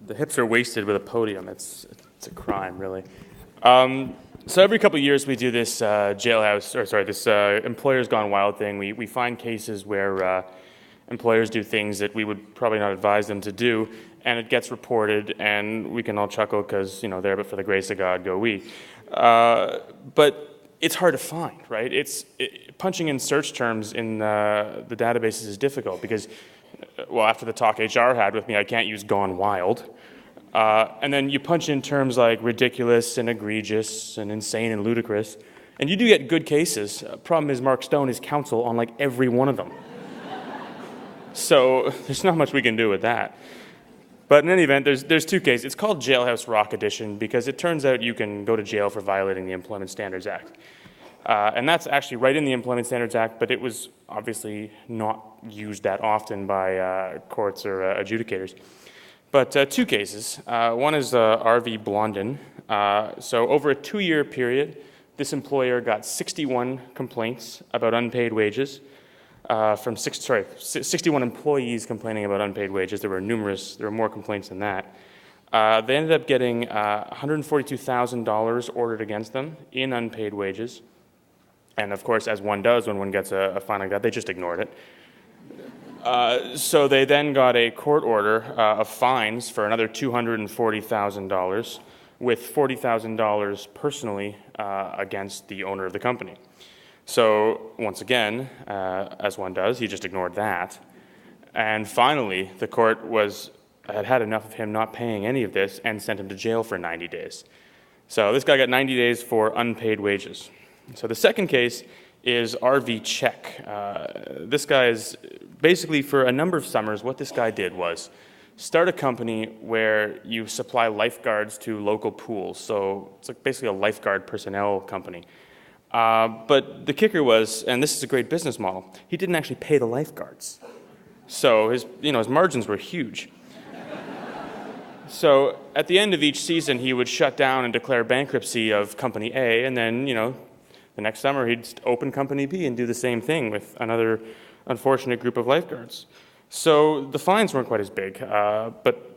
The hips are wasted with a podium. It's a crime, really. So every couple of years we do this this Employers Gone Wild thing. We find cases where employers do things that we would probably not advise them to do, and it gets reported, and we can all chuckle because, there but for the grace of God go we. But it's hard to find, right? Punching in search terms in the databases is difficult because, after the talk HR had with me, I can't use Gone Wild. And then you punch in terms like ridiculous and egregious and insane and ludicrous, and you do get good cases. Problem is Mark Stone is counsel on like every one of them. So there's not much we can do with that. But in any event, there's two cases. It's called Jailhouse Rock Edition because it turns out you can go to jail for violating the Employment Standards Act. And that's actually right in the Employment Standards Act, but it was obviously not used that often by courts or adjudicators. But two cases. One is R.V. Blondin. So over a 2-year period, this employer got 61 complaints about unpaid wages from 61 employees complaining about unpaid wages. There were more complaints than that. They ended up getting $142,000 ordered against them in unpaid wages. And of course, as one does when one gets a fine like that, they just ignored it. So they then got a court order of fines for another $240,000 with $40,000 personally against the owner of the company. So once again, as one does, he just ignored that. And finally, the court had enough of him not paying any of this and sent him to jail for 90 days. So this guy got 90 days for unpaid wages. So the second case is R.V. Check. This guy is basically, for a number of summers, what this guy did was start a company where you supply lifeguards to local pools. So it's like basically a lifeguard personnel company. But the kicker was, and this is a great business model, he didn't actually pay the lifeguards. So his margins were huge. So at the end of each season, he would shut down and declare bankruptcy of Company A, and then, the next summer he'd open Company B and do the same thing with another unfortunate group of lifeguards. So the fines weren't quite as big, but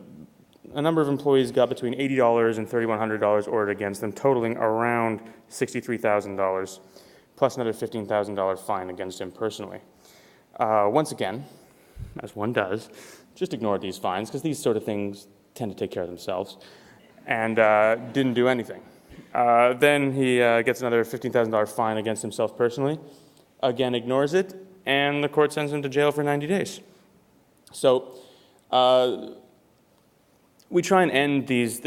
a number of employees got between $80 and $3,100 ordered against them, totaling around $63,000, plus another $15,000 fine against him personally. Once again, as one does, just ignored these fines because these sort of things tend to take care of themselves, and didn't do anything. Then he gets another $15,000 fine against himself personally, again ignores it, and the court sends him to jail for 90 days. So we try and end these,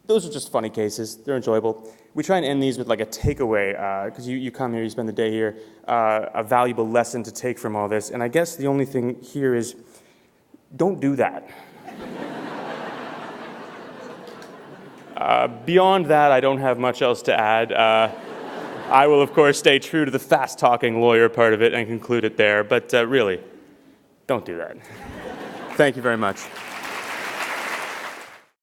those are just funny cases, they're enjoyable. We try and end these with like a takeaway, because you come here, you spend the day here, a valuable lesson to take from all this, and I guess the only thing here is, don't do that. Beyond that, I don't have much else to add. I will, of course, stay true to the fast-talking lawyer part of it and conclude it there, but really, don't do that. Thank you very much.